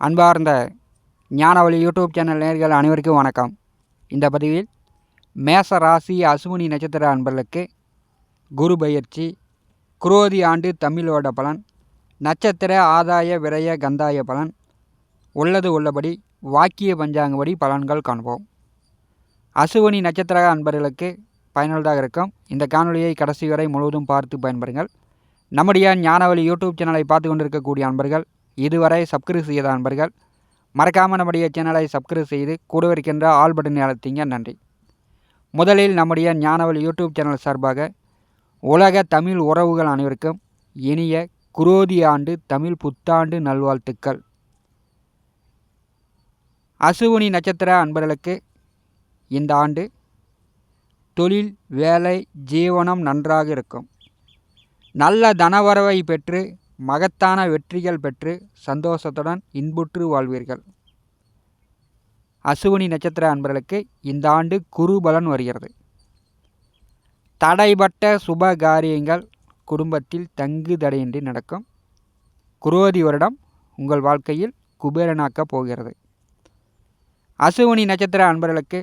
அன்பார்ந்த ஞானவழி YouTube channel நேயர்கள் அனைவருக்கும் வணக்கம். இந்த பதிவில் மேச ராசி அசுவினி நட்சத்திர அன்பர்களுக்கு குரு பெயர்ச்சி, குரோதி ஆண்டு தமிழ் வருட பலன், நட்சத்திர ஆதாய விரய கந்தாய பலன், உள்ளது உள்ளபடி வாக்கிய பஞ்சாங்கப்படி பலன்கள் காண்போம். அசுவினி நட்சத்திர அன்பர்களுக்கு பயனுள்ளதாக இருக்கும். இந்த காணொலியை கடைசி வரை முழுவதும் பார்த்து பயன்பெறுங்கள். நம்முடைய ஞானவழி யூடியூப் சேனலை பார்த்து கொண்டிருக்கக்கூடிய அன்பர்கள், இதுவரை சப்ஸ்கிரைப் செய்த அன்பர்கள் மறக்காமல் நம்முடைய சேனலை சப்ஸ்கிரைப் செய்து கூட இருக்கின்ற ஆல் பட்டனை அழுத்திங்க. நன்றி. முதலில் நம்முடைய ஞானவழி யூடியூப் சேனல் சார்பாக உலக தமிழ் உறவுகள் அனைவருக்கும் இனிய குரோதி ஆண்டு தமிழ் புத்தாண்டு நல்வாழ்த்துக்கள். அசுவினி நட்சத்திர அன்பர்களுக்கு இந்த ஆண்டு தொழில், வேலை, ஜீவனம் நன்றாக இருக்கும். நல்ல தனவரவை பெற்று மகத்தான வெற்றிகள் பெற்று சந்தோஷத்துடன் இன்புற்று வாழ்வீர்கள். அசுவினி நட்சத்திர அன்பர்களுக்கு இந்த ஆண்டு குரு பலன் வருகிறது. தடைப்பட்ட சுப காரியங்கள் குடும்பத்தில் தங்கு தடையின்றி நடக்கும். குரோதி வருடம் உங்கள் வாழ்க்கையில் குபேரனாக்கப் போகிறது. அசுவினி நட்சத்திர அன்பர்களுக்கு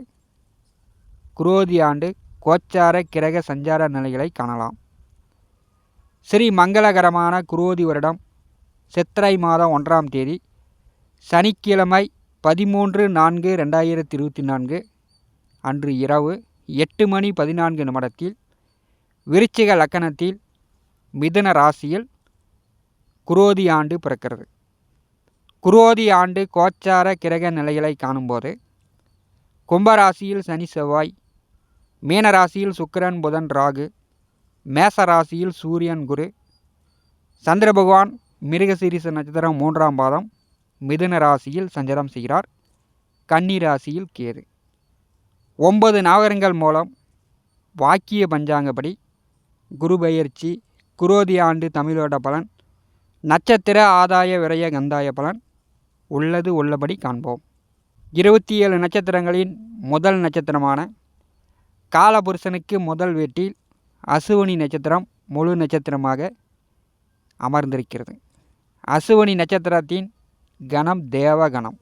குரோதி ஆண்டு கோச்சார கிரக சஞ்சார நிலைகளை காணலாம். ஸ்ரீ மங்களகரமான குரோதி வருடம் சித்திரை மாதம் 1ஆம் தேதி சனிக்கிழமை 13/4/2024 அன்று இரவு 8:14 விருச்சிக லக்கணத்தில் மிதுன ராசியில் குரோதி ஆண்டு பிறக்கிறது. குரோதி ஆண்டு கோச்சார கிரக நிலைகளை காணும்போது கும்பராசியில் சனி செவ்வாய், மீனராசியில் சுக்கிரன் புதன் ராகு, மேச ராசியில் சூரியன் குரு, சந்திர பகவான் மிருகசீரிஷ நட்சத்திரம் 3ஆம் பாதம் மிதுன ராசியில் சஞ்சாரம் செய்கிறார். கன்னி ராசியில் கேது. 9 நவகரங்கள் மூலம் வாக்கிய பஞ்சாங்கப்படி குரு பெயர்ச்சி, குரோதி ஆண்டு தமிழ் வருட பலன், நட்சத்திர ஆதாய விரய கந்தாய பலன் உள்ளது உள்ளபடி காண்போம். 27 நட்சத்திரங்களின் முதல் நட்சத்திரமான காலபுருஷனுக்கு முதல் வீட்டில் அசுவினி நட்சத்திரம் முழு நட்சத்திரமாக அமர்ந்திருக்கிறது. அசுவினி நட்சத்திரத்தின் கணம் தேவகணம்.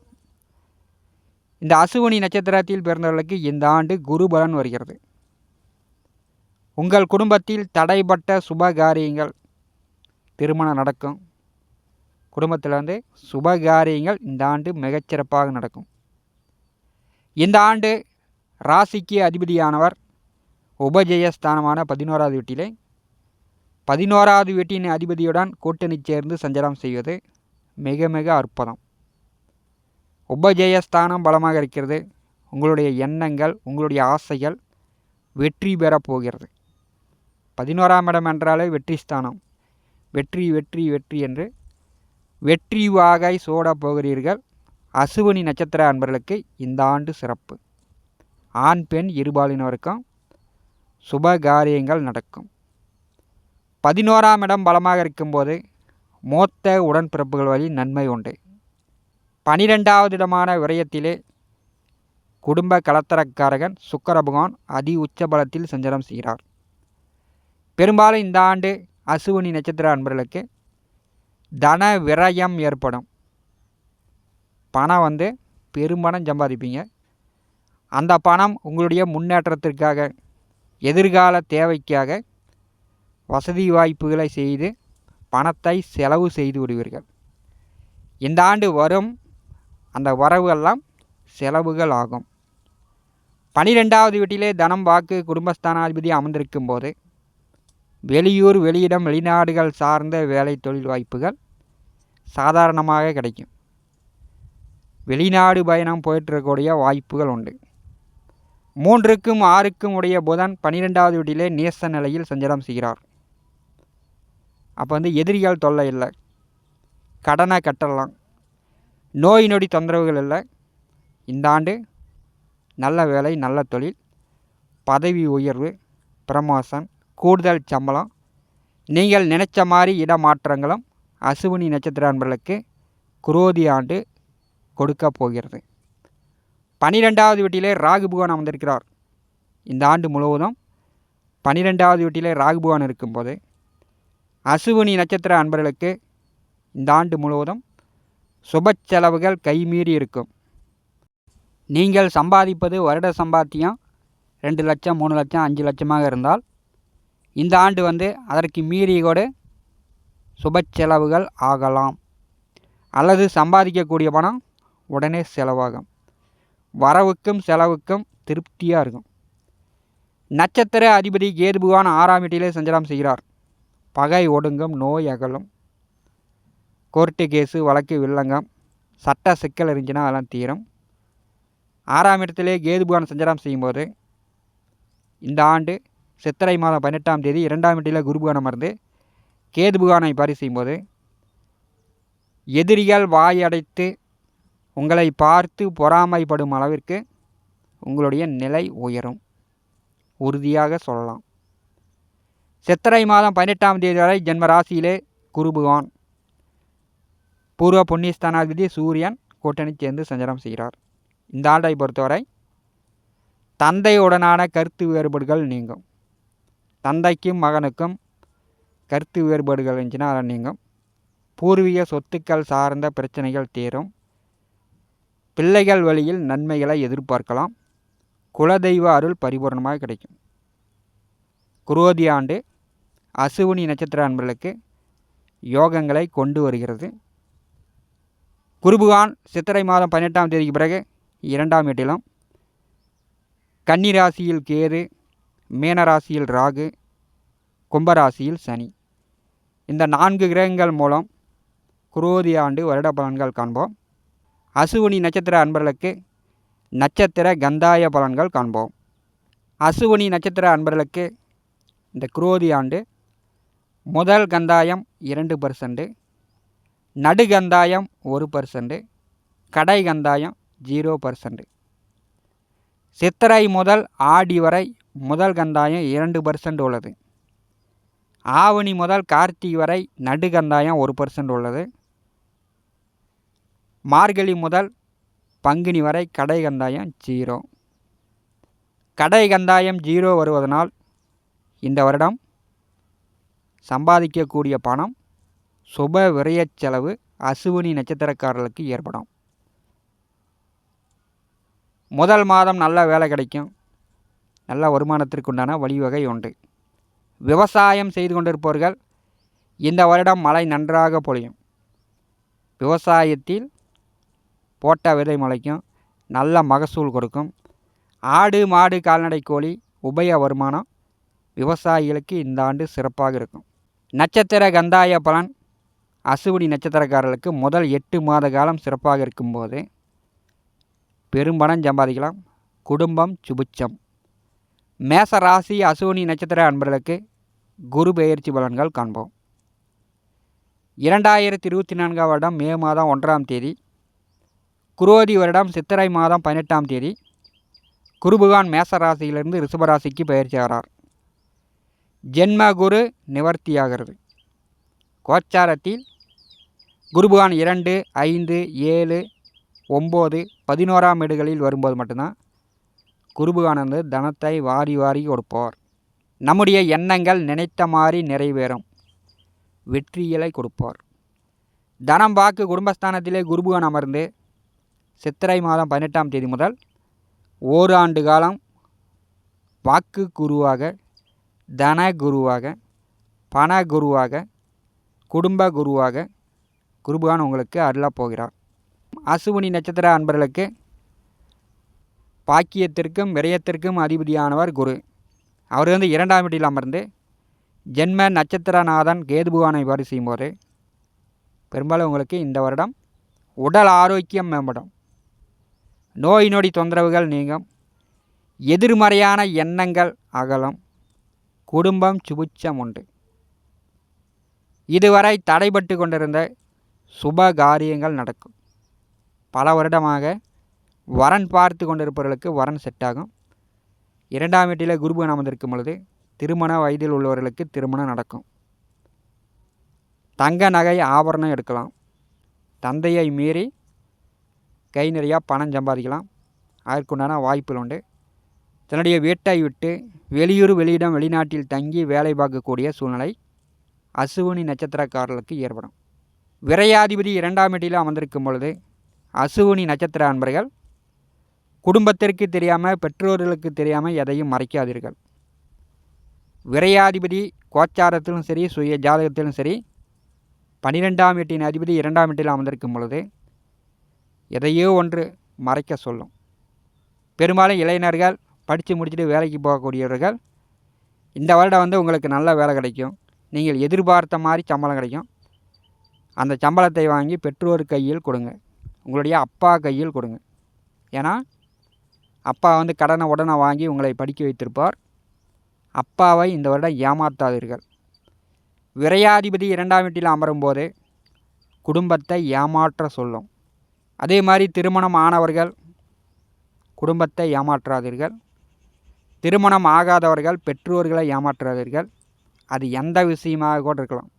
இந்த அசுவினி நட்சத்திரத்தில் பிறந்தவர்களுக்கு இந்த ஆண்டு குரு பலன் வருகிறது. உங்கள் குடும்பத்தில் தடைப்பட்ட சுப காரியங்கள் திருமணம் நடக்கும். குடும்பத்தில் சுபகாரியங்கள் இந்த ஆண்டு மிகச்சிறப்பாக நடக்கும். இந்த ஆண்டு ராசிக்கு அதிபதியானவர் உபஜயஸ்தானமான 11ஆவது வீட்டிலே 11ஆவது வீட்டின் அதிபதியுடன் கூட்டணி சேர்ந்து சஞ்சாரம் செய்வது மிக மிக அற்புதம். உபஜயஸ்தானம் பலமாக இருக்கிறது. உங்களுடைய எண்ணங்கள், உங்களுடைய ஆசைகள் வெற்றி பெறப் போகிறது. 11ஆம் இடம் என்றாலே வெற்றி ஸ்தானம். வெற்றி வெற்றி வெற்றி என்று வெற்றி வாகை சோடப் போகிறீர்கள். அசுவினி நட்சத்திர அன்பர்களுக்கு இந்த ஆண்டு சிறப்பு. ஆண் பெண் இருபாலினருக்கும் சுப காரியங்கள் நடக்கும். 11ஆம் இடம் பலமாக இருக்கும்போது மூத்த உடன்பிறப்புகள் வழி நன்மை உண்டு. 12ஆவது இடமான விரயத்திலே குடும்ப கலத்தரக்காரகன் சுக்கிர பகவான் அதி உச்ச பலத்தில் சஞ்சாரம் செய்கிறார். பெரும்பாலும் இந்த ஆண்டு அசுவினி நட்சத்திர அன்பர்களுக்கு தன விரயம் ஏற்படும். பணம் பெரும்பணம் சம்பாதிப்பீங்க. அந்த பணம் உங்களுடைய முன்னேற்றத்திற்காக, எதிர்கால தேவைக்காக வசதி வாய்ப்புகளை செய்து பணத்தை செலவு செய்து விடுவீர்கள். இந்த ஆண்டு வரும் அந்த வரவுகள்லாம் செலவுகள் ஆகும். 12ஆவது வீட்டிலே தனம், வாக்கு, குடும்பஸ்தானாதிபதி அமர்ந்திருக்கும் போது வெளியூர், வெளியிடம், வெளிநாடுகள் சார்ந்த வேலை தொழில் வாய்ப்புகள் சாதாரணமாக கிடைக்கும். வெளிநாடு பயணம் போயிட்டுருக்கக்கூடிய வாய்ப்புகள் உண்டு. 3க்கும் 6க்கும் உடைய புதன் 12ஆவது வீட்டிலே நேச நிலையில் சஞ்சாரம் செய்கிறார். அப்போ எதிரிகள் தொல்லை இல்லை, கடனை கட்டலாம், நோய் நொடி தொந்தரவுகள் இல்லை. இந்த ஆண்டு நல்ல வேலை, நல்ல தொழில், பதவி உயர்வு, ப்ரமோஷன், கூடுதல் சம்பளம், நீங்கள் நினைச்ச மாதிரி இடமாற்றங்களும் அசுவினி நட்சத்திர அன்பர்களுக்கு குரோதி ஆண்டு கொடுக்க போகிறது. 12ஆவது வீட்டிலே ராகு பகவான் அமர்ந்திருக்கிறார். இந்த ஆண்டு முழுவதும் 12ஆவது வீட்டிலே ராகு பகவான் இருக்கும்போது அசுவினி நட்சத்திர அன்பர்களுக்கு இந்த ஆண்டு முழுவதும் சுப செலவுகள் கைமீறி இருக்கும். நீங்கள் சம்பாதிப்பது வருட சம்பாத்தியம் 2 லட்சம் 3 லட்சம் 5 லட்சமாக இருந்தால் இந்த ஆண்டு அதற்கு மீறி கூட சுப செலவுகள் ஆகலாம். அல்லது சம்பாதிக்கக்கூடிய பணம் உடனே செலவாகும். வரவுக்கும் செலவுக்கும் திருப்தியாக இருக்கும். நட்சத்திர அதிபதி கேது பகவான் 6ஆம் வீட்டிலே சஞ்சாரம் செய்கிறார். பகை ஒடுங்கும், நோய் அகலும், கோர்ட்டு கேஸு வழக்கு வில்லங்கம், சட்ட சிக்கல் இருந்துச்சுன்னா அதெல்லாம் தீரும். 6ஆம் இடத்திலே கேது பகவான் சஞ்சாரம் செய்யும்போது இந்த ஆண்டு சித்திரை மாதம் 18ஆம் தேதி 2ஆம் வீட்டில் குரு பகவான் அமர்ந்து கேது பகவானை பாரி செய்யும்போது எதிரிகள் வாயடைத்து உங்களை பார்த்து பொறாமைப்படும் அளவிற்கு உங்களுடைய நிலை உயரும், உறுதியாக சொல்லலாம். சித்திரை மாதம் 18ஆம் தேதி வரை ஜென்ம ராசியிலே குரு பகவான், பூர்வ புண்ணியஸ்தானாதிபதி சூரியன் கூட்டணி சேர்ந்து சஞ்சாரம் செய்கிறார். இந்த ஆண்டை பொறுத்தவரை தந்தையுடனான கருத்து வேறுபாடுகள் நீங்கும். தந்தைக்கும் மகனுக்கும் கருத்து வேறுபாடுகள் இருந்துச்சுன்னா அதை நீங்கும். பூர்வீக சொத்துக்கள் சார்ந்த பிரச்சனைகள் தீரும். பிள்ளைகள் வழியில் நன்மைகளை எதிர்பார்க்கலாம். குலதெய்வ அருள் பரிபூர்ணமாக கிடைக்கும். குரோதி ஆண்டு அசுவினி நட்சத்திர அன்பர்களுக்கு யோகங்களை கொண்டு வருகிறது. குருபகான் சித்திரை மாதம் 18ஆம் தேதிக்கு பிறகு 2ஆம் வீட்டிலும், கன்னி ராசியில் கேது, மீனராசியில் ராகு, கும்பராசியில் சனி, இந்த 4 கிரகங்கள் மூலம் குரோதி ஆண்டு வருட பலன்கள் காண்போம். அசுவினி நட்சத்திர அன்பர்களுக்கு நட்சத்திர கந்தாய பலன்கள் காண்போம். அசுவினி நட்சத்திர அன்பர்களுக்கு இந்த குரோதி ஆண்டு முதல் கந்தாயம் 2%, நடுகந்தாயம் 1%, கடை கந்தாயம் 0%. சித்திரை முதல் ஆடி வரை முதல் கந்தாயம் 2% உள்ளது. ஆவணி முதல் கார்த்திகை வரை நடுகந்தாயம் 1% உள்ளது. மார்கழி முதல் பங்குனி வரை கடை கந்தாயம் 0. கடை கந்தாயம் 0 வருவதனால் இந்த வருடம் சம்பாதிக்கக்கூடிய பணம் சுப விரய செலவு அசுவினி நட்சத்திரக்காரர்களுக்கு ஏற்படும். முதல் மாதம் நல்ல வேலை கிடைக்கும். நல்ல வருமானத்திற்குண்டான வழிவகை உண்டு. விவசாயம் செய்து கொண்டிருப்பவர்கள் இந்த வருடம் மழை நன்றாக பொழியும். விவசாயத்தில் போட்ட விதை முளைக்கும், நல்ல மகசூல் கொடுக்கும். ஆடு மாடு கால்நடை கோழி உபய வருமானம் விவசாயிகளுக்கு இந்த ஆண்டு சிறப்பாக இருக்கும். நட்சத்திர கந்தாய பலன் அசுவினி நட்சத்திரக்காரர்களுக்கு முதல் 8 மாத காலம் சிறப்பாக இருக்கும்போது பெரும்பணம் சம்பாதிக்கலாம். குடும்பம் சுபிட்சம். மேச ராசி அசுவினி நட்சத்திர அன்பர்களுக்கு குரு பெயர்ச்சி பலன்கள் காண்போம். 2024 வருடம் மே மாதம் 1ஆம் தேதி, குரோதி வருடம் சித்திரை மாதம் 18ஆம் தேதி குருபகான் மேச ராசியிலிருந்து ரிஷபராசிக்கு பெயர்ச்சி ஆகிறார். ஜென்ம குரு நிவர்த்தியாகிறது. கோச்சாரத்தில் குருபகான் 2, 5, 7, 9, 11ஆம் வீடுகளில் வரும்போது மட்டும்தான் குருபகான் தனத்தை வாரி வாரி கொடுப்பார். நம்முடைய எண்ணங்கள் நினைத்த மாதிரி நிறைவேறும். வெற்றிகளை கொடுப்பார். தனம் வாக்கு குடும்பஸ்தானத்திலே குருபகான் அமர்ந்து சித்திரை மாதம் 18ஆம் தேதி முதல் ஓராண்டு காலம் வாக்கு குருவாக, தன குருவாக, பண குருவாக, குடும்ப குருவாக குருபகான் உங்களுக்கு அருளப் போகிறார். அசுவினி நட்சத்திர அன்பர்களுக்கு பாக்கியத்திற்கும் விரயத்திற்கும் அதிபதியானவர் குரு. அவர் 2ஆம் வீட்டில் அமர்ந்து ஜென்ம நட்சத்திரநாதன் கேது பகவானை வரி செய்யும்போது பெரும்பாலும் உங்களுக்கு இந்த வருடம் உடல் ஆரோக்கியம் மேம்படும். நோய் நொடி தொந்தரவுகள் நீங்கும். எதிர்மறையான எண்ணங்கள் அகலும். குடும்பம் சுபிட்சம் உண்டு. இதுவரை தடைபட்டு கொண்டிருந்த சுப காரியங்கள் நடக்கும். பல வருடமாக வரன் பார்த்து கொண்டிருப்பவர்களுக்கு வரன் செட் ஆகும். 2ஆம் வீட்டில் குருபகான் அமர்ந்திருக்கும் பொழுது திருமண வயதில் உள்ளவர்களுக்கு திருமணம் நடக்கும். தங்க நகை ஆபரணம் எடுக்கலாம். தந்தையை மீறி கை நிறையா பணம் சம்பாதிக்கலாம். அதற்குண்டான வாய்ப்புகள் உண்டு. தன்னுடைய வீட்டை விட்டு வெளியூர் வெளியிடம் வெளிநாட்டில் தங்கி வேலை பார்க்கக்கூடிய சூழ்நிலை அசுவினி நட்சத்திரக்காரர்களுக்கு ஏற்படும். விரையாதிபதி 2ஆம் வீட்டில் அமர்ந்திருக்கும் பொழுது அசுவினி நட்சத்திர அன்பர்கள் குடும்பத்திற்கு தெரியாமல், பெற்றோர்களுக்கு தெரியாமல் எதையும் மறைக்காதீர்கள். விரையாதிபதி கோச்சாரத்திலும் சரி, சுய ஜாதகத்திலும் சரி, 12ஆம் வீட்டின் அதிபதி 2ஆம் வீட்டில் அமர்ந்திருக்கும் பொழுது எதையோ ஒன்று மறைக்க சொல்லும். பெரும்பாலும் இளைஞர்கள் படித்து முடிச்சுட்டு வேலைக்கு போகக்கூடியவர்கள் இந்த வருடம் உங்களுக்கு நல்ல வேலை கிடைக்கும். நீங்கள் எதிர்பார்த்த மாதிரி சம்பளம் கிடைக்கும். அந்த சம்பளத்தை வாங்கி பெற்றோர் கையில் கொடுங்க, உங்களுடைய அப்பா கையில் கொடுங்க. ஏன்னா அப்பா கடனை உடனே வாங்கி உங்களை படிக்க வைத்திருப்பார். அப்பாவை இந்த வருடம் ஏமாற்றாதீர்கள். விரையாதிபதி 2ஆம் வீட்டில் அமரும்போது குடும்பத்தை ஏமாற்ற சொல்லும். அதே மாதிரி திருமணம் ஆனவர்கள் குடும்பத்தை ஏமாற்றாதீர்கள். திருமணம் ஆகாதவர்கள் பெற்றோர்களை ஏமாற்றாதீர்கள். அது எந்த விஷயமாக கூட இருக்கலாம்.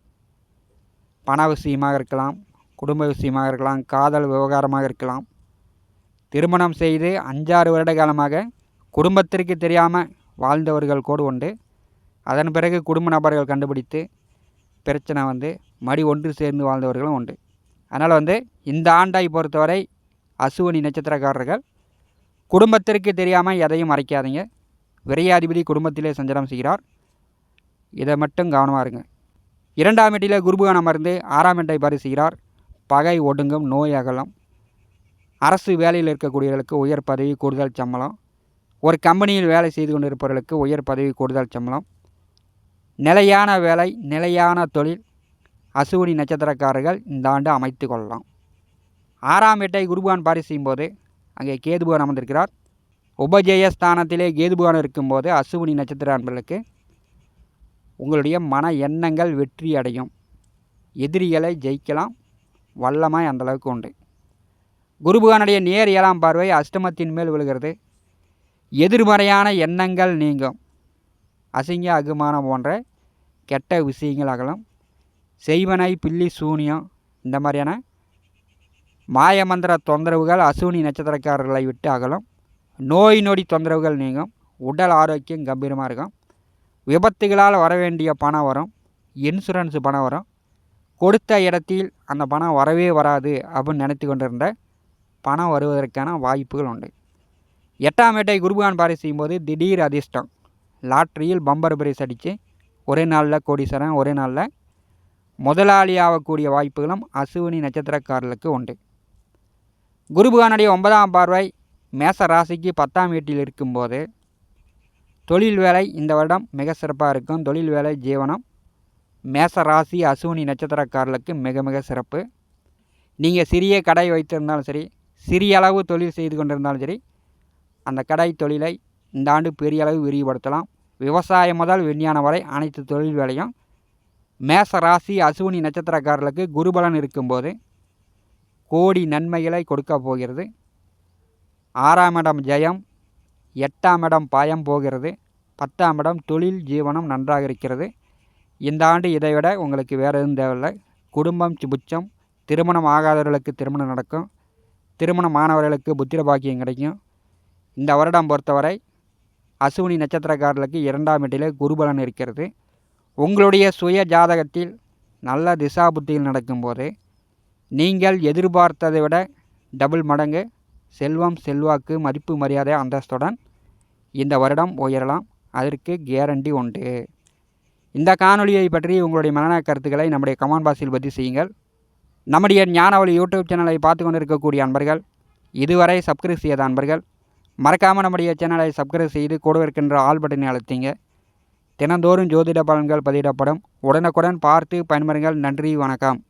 பண விஷயமாக இருக்கலாம், குடும்ப விஷயமாக இருக்கலாம், காதல் விவகாரமாக இருக்கலாம். திருமணம் செய்து 5-6 வருட காலமாக குடும்பத்திற்கு தெரியாமல் வாழ்ந்தவர்கள் கூட உண்டு. அதன் பிறகு குடும்ப நபர்கள் கண்டுபிடித்து பிரச்சனை மடி ஒன்று சேர்ந்து வாழ்ந்தவர்களும் உண்டு. அதனால் இந்த ஆண்டை பொறுத்தவரை அசுவினி நட்சத்திரக்காரர்கள் குடும்பத்திற்கு தெரியாமல் எதையும் மறைக்காதீங்க. விரையாதிபதி குடும்பத்திலே சஞ்சாரம் செய்கிறார், இதை மட்டும் கவனமாக இருங்க. 2ஆம் வீட்டில் குருபகவான் அமர்ந்து 6ஆம் வீட்டை பரிசுகிறார். பகை ஒடுங்கும், நோய் அகலம். அரசு வேலையில் இருக்கக்கூடியவர்களுக்கு உயர் பதவி, கூடுதல் சம்பளம். ஒரு கம்பெனியில் வேலை செய்து கொண்டிருப்பவர்களுக்கு உயர் பதவி, கூடுதல் சம்பளம். நிலையான வேலை, நிலையான தொழில் அசுவினி நட்சத்திரக்காரர்கள் இந்த ஆண்டு அமைத்து கொள்ளலாம். 6ஆம் வீட்டை குருபகவான் பாரி செய்யும்போது அங்கே கேதுபகவான் அமர்ந்திருக்கிறார். உபஜெயஸ்தானத்திலே கேதுபகவான் இருக்கும்போது அசுவினி நட்சத்திர அன்பர்களுக்கு உங்களுடைய மன எண்ணங்கள் வெற்றி அடையும். எதிரிகளை ஜெயிக்கலாம், வல்லமை அந்தளவுக்கு உண்டு. குருபகவானுடைய நேர் 7ஆம் பார்வை அஷ்டமத்தின் மேல் விழுகிறது. எதிர்மறையான எண்ணங்கள் நீங்கும். அசிங்க அகுமானம் போன்ற கெட்ட விஷயங்கள் அகலும். செய்வனை, பில்லி, சூனியம், இந்த மாதிரியான மாயமந்திர தொந்தரவுகள் அசுவினி நட்சத்திரக்காரர்களை விட்டு அகலும். நோய் நொடி தொந்தரவுகள் நீங்கும். உடல் ஆரோக்கியம் கம்பீரமாக இருக்கும். விபத்துகளால் வர வேண்டிய பணம் வரும். இன்சூரன்ஸ் பணம் வரும். கொடுத்த இடத்தில் அந்த பணம் வரவே வராது அப்படின்னு நினைத்து கொண்டிருந்த பணம் வருவதற்கான வாய்ப்புகள் உண்டு. 8ஆம் வீட்டை குருபகவான் பாரி செய்யும்போது திடீர் அதிர்ஷ்டம். லாட்ரியில் பம்பர் பிரைஸ் அடித்து ஒரே நாளில் கோடீஸ்வரன், ஒரே நாளில் முதலாளி ஆகக்கூடிய வாய்ப்புகளும் அசுவினி நட்சத்திரக்காரர்களுக்கு உண்டு. குருபகவானுடைய 9ஆம் பார்வை மேச ராசிக்கு 10ஆம் வீட்டில் இருக்கும்போது தொழில் வேலை இந்த வருடம் மிக சிறப்பாக இருக்கும். தொழில் வேலை ஜீவனம் மேச ராசி அசுவினி நட்சத்திரக்காரர்களுக்கு மிக மிக சிறப்பு. நீங்கள் சிறிய கடை வைத்திருந்தாலும் சரி, சிறிய அளவு தொழில் செய்து கொண்டிருந்தாலும் சரி, அந்த கடை தொழிலை இந்த ஆண்டு பெரிய அளவு விரிவுபடுத்தலாம். விவசாயம் முதல் விஞ்ஞானம் வரை அனைத்து தொழில் வேலையும் மேச ராசி அசுவினி நட்சத்திரக்காரர்களுக்கு குருபலன் இருக்கும்போது கோடி நன்மைகளை கொடுக்க போகிறது. 6ஆம் இடம் ஜெயம், 8ஆம் இடம் பாயம் போகிறது, 10ஆம் இடம் தொழில் ஜீவனம் நன்றாக இருக்கிறது. இந்த ஆண்டு இதைவிட உங்களுக்கு வேறு எதுவும் தேவையில்லை. குடும்பம் சுபிட்சம். திருமணம் ஆகாதவர்களுக்கு திருமணம் நடக்கும். திருமணம் ஆனவர்களுக்கு புத்திர பாக்கியம் கிடைக்கும். இந்த வருடம் பொறுத்தவரை அசுவினி நட்சத்திரக்காரர்களுக்கு 2ஆம் வீட்டிலே குருபலன் இருக்கிறது. உங்களுடைய சுய ஜாதகத்தில் நல்ல திசா புத்தியில் நடக்கும்போது நீங்கள் எதிர்பார்த்ததை விட டபுள் மடங்கு செல்வம், செல்வாக்கு, மதிப்பு, மரியாதை, அந்தஸ்துடன் இந்த வருடம் உயரலாம். அதற்கு கேரண்டி உண்டு. இந்த காணொலியை பற்றி உங்களுடைய மனநல கருத்துக்களை நம்முடைய கமெண்ட் பாக்ஸில் பதிவு செய்யுங்கள். நம்முடைய ஞானவழி யூடியூப் சேனலை பார்த்து கொண்டிருக்கக்கூடிய அன்பர்கள், இதுவரை சப்ஸ்கிரைப் செய்யாத அன்பர்கள் மறக்காமல் நம்முடைய சேனலை சப்ஸ்கிரைப் செய்து கூட இருக்கின்ற ஆல் பட்டனை அழுத்திங்க. தினந்தோறும் ஜோதிட பலன்கள் பதிவிடப்படும். உடனுக்குடன் பார்த்து பயன்பெறுங்கள். நன்றி, வணக்கம்.